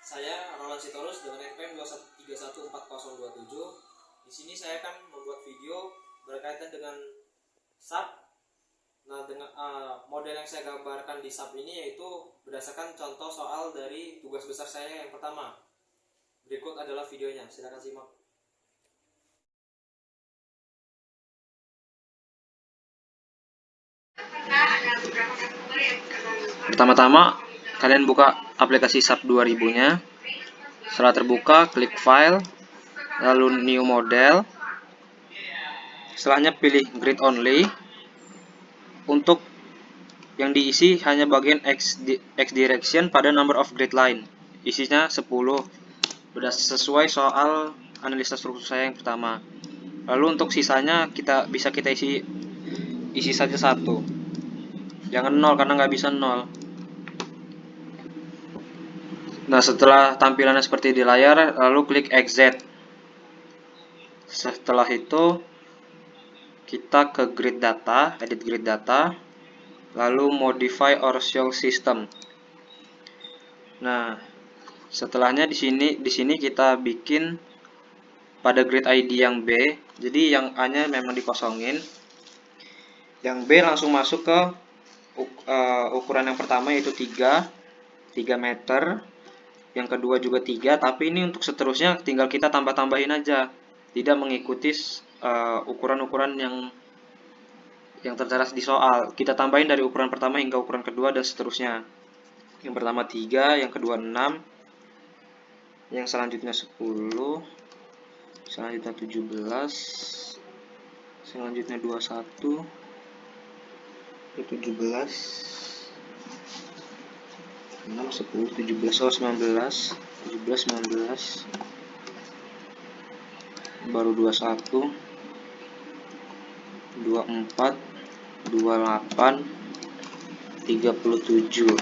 Saya Roland Sitorus dengan NPM 2131427. Di sini saya akan membuat video berkaitan dengan SAP. Nah, dengan model yang saya gambarkan di SAP ini yaitu berdasarkan contoh soal dari tugas besar saya yang pertama. Berikut adalah videonya, silakan simak. Pertama-tama kalian buka aplikasi SAP 2000-nya. Setelah terbuka, klik file, lalu new model. Setelahnya pilih grid only. Untuk yang diisi hanya bagian X direction pada number of grid line. Isinya 10. Sudah sesuai soal analisa struktur saya yang pertama. Lalu untuk sisanya bisa kita isi saja 1. Jangan 0 karena nggak bisa 0. Nah, setelah tampilannya seperti di layar, lalu klik exit. Setelah itu kita ke grid data, edit grid data, lalu modify or show system. Nah, setelahnya di sini kita bikin pada grid ID yang B. Jadi yang A-nya memang dikosongin. Yang B langsung masuk ke ukuran yang pertama yaitu 3 meter. Yang kedua juga 3, tapi ini untuk seterusnya tinggal kita tambah-tambahin aja. Tidak mengikuti ukuran-ukuran yang tertera di soal. Kita tambahin dari ukuran pertama hingga ukuran kedua dan seterusnya. Yang pertama 3, yang kedua 6, yang selanjutnya 10, selanjutnya 17, selanjutnya 21, 17, 6, 10, 17, 19, 17, 19, baru 21, 24, 28, 37.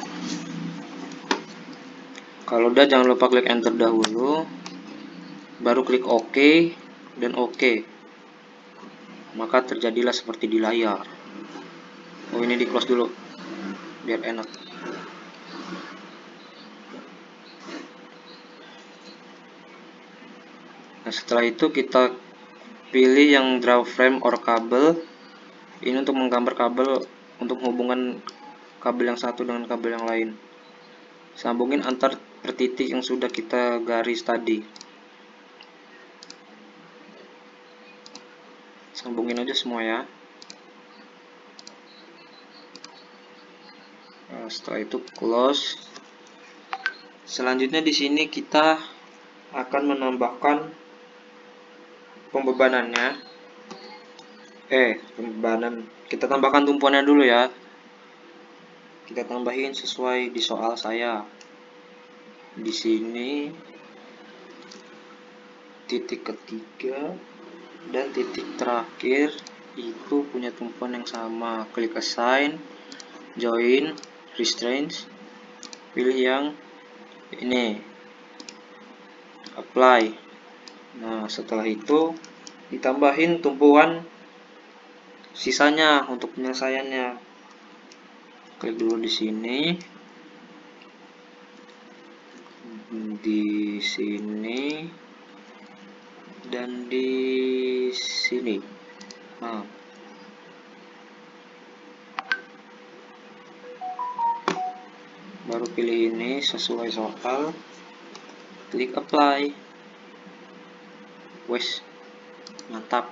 Kalau udah jangan lupa klik enter dahulu, baru klik OK dan OK. Maka terjadilah seperti di layar. Oh, ini di close dulu biar enak. Nah, setelah itu kita pilih yang draw frame or kabel. Ini untuk menggambar kabel untuk hubungan kabel yang satu dengan kabel yang lain. Sambungin antar per titik yang sudah kita garis tadi. Sambungin aja semua ya. Nah, setelah itu close. Selanjutnya di sini kita akan menambahkan pembebanannya. Pembebanan. Kita tambahkan tumpuannya dulu ya. Kita tambahin sesuai di soal saya. Di sini titik ketiga dan titik terakhir itu punya tumpuan yang sama. Klik assign, join, restraints, pilih yang ini, apply. Nah, setelah itu ditambahin tumpuan sisanya untuk penyelesaiannya. Klik dulu di sini, dan di sini. Nah, baru pilih ini sesuai soal, klik apply. Wes, mantap.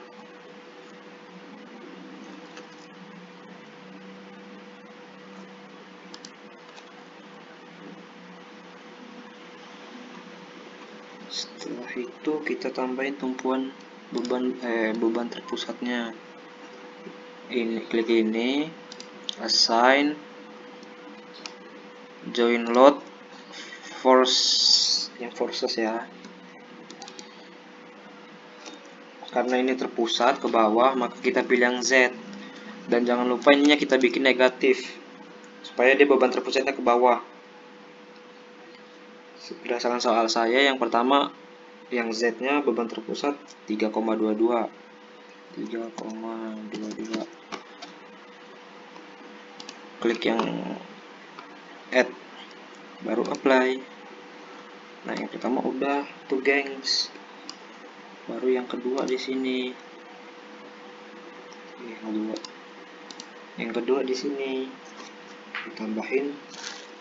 Setelah itu kita tambahin tumpuan beban terpusatnya. Ini klik ini, assign, join load, forces ya. Karena ini terpusat ke bawah, maka kita pilih yang Z. Dan jangan lupa ininya kita bikin negatif supaya dia beban terpusatnya ke bawah. Berdasarkan soal saya yang pertama, yang Z-nya beban terpusat 3,22. 3,22. Klik yang add, baru apply. Nah, yang pertama udah tuh, gengs. Baru yang kedua di sini. Yang kedua di sini ditambahin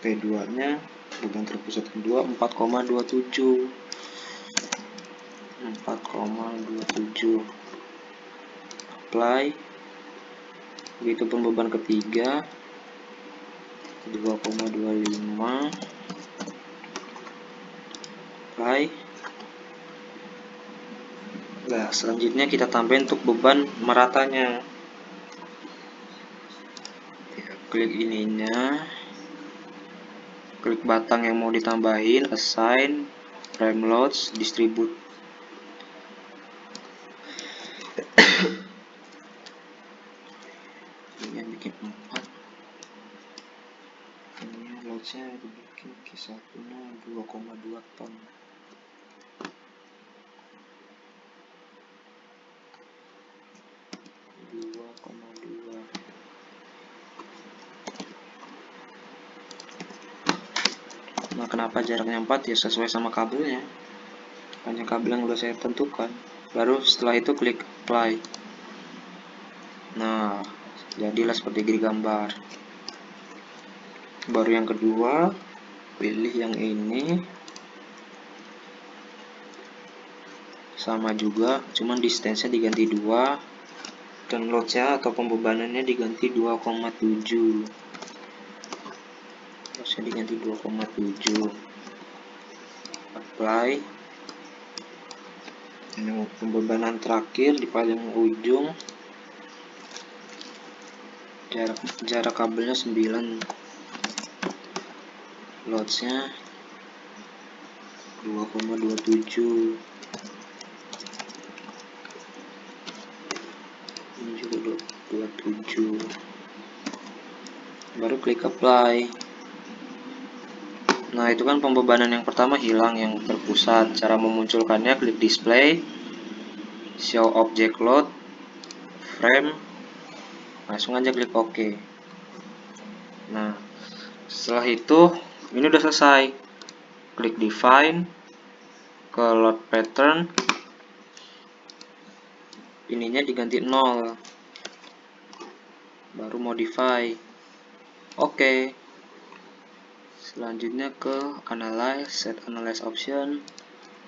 P2-nya, beban terpusat kedua 4,27. Apply. Begitupun beban ketiga 2,25. Apply. Nah, selanjutnya kita tambahin untuk beban meratanya. Klik ininya, klik batang yang mau ditambahin, assign, frame loads, distribute. Ini yang bikin 4. Ini loadsnya dibikin kisahnya 2,2 ton. Nah, kenapa jaraknya 4? Ya sesuai sama kabelnya. Hanya kabel yang udah saya tentukan. Baru setelah itu klik apply. Nah, jadilah seperti di gambar. Baru yang kedua, pilih yang ini. Sama juga, cuman distance-nya diganti 2 dan load-nya atau pembebanannya diganti 2,7. Load-nya diganti 2,7. Apply. Ini pembebanan terakhir di paling ujung. Jarak kabelnya 9. Loads-nya 2,27. Ini juga 27. Baru klik apply. Nah, itu kan pembebanan yang pertama hilang, yang terpusat. Cara memunculkannya klik display, show object load, frame, langsung aja klik OK. Nah, setelah itu ini udah selesai. Klik define, ke load pattern, ininya diganti 0, baru modify. Oke. Selanjutnya ke analyze, set analyze option,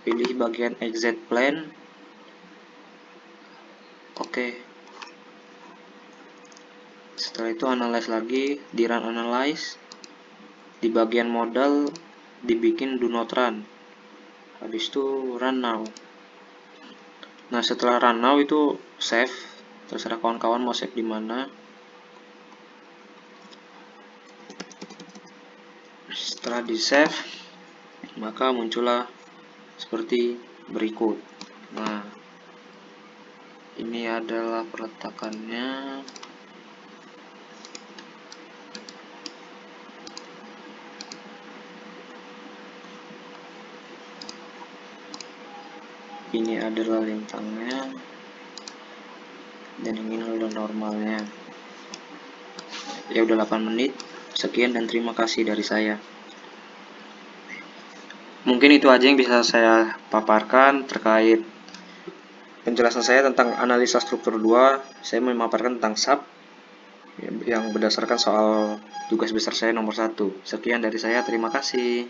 pilih bagian exit plane. Oke. Setelah itu analyze lagi, di run analyze, di bagian modal dibikin do not run, habis itu run now. Nah, setelah run now itu save, terserah kawan-kawan mau save di mana. Setelah di save, maka muncullah seperti berikut. Nah, ini adalah peletakannya. Ini adalah lintangnya, dan ini adalah normalnya. Ya udah 8 menit. Sekian dan terima kasih dari saya. Mungkin itu aja yang bisa saya paparkan terkait penjelasan saya tentang analisa struktur 2. Saya memaparkan tentang SAP yang berdasarkan soal tugas besar saya nomor 1. Sekian dari saya, terima kasih.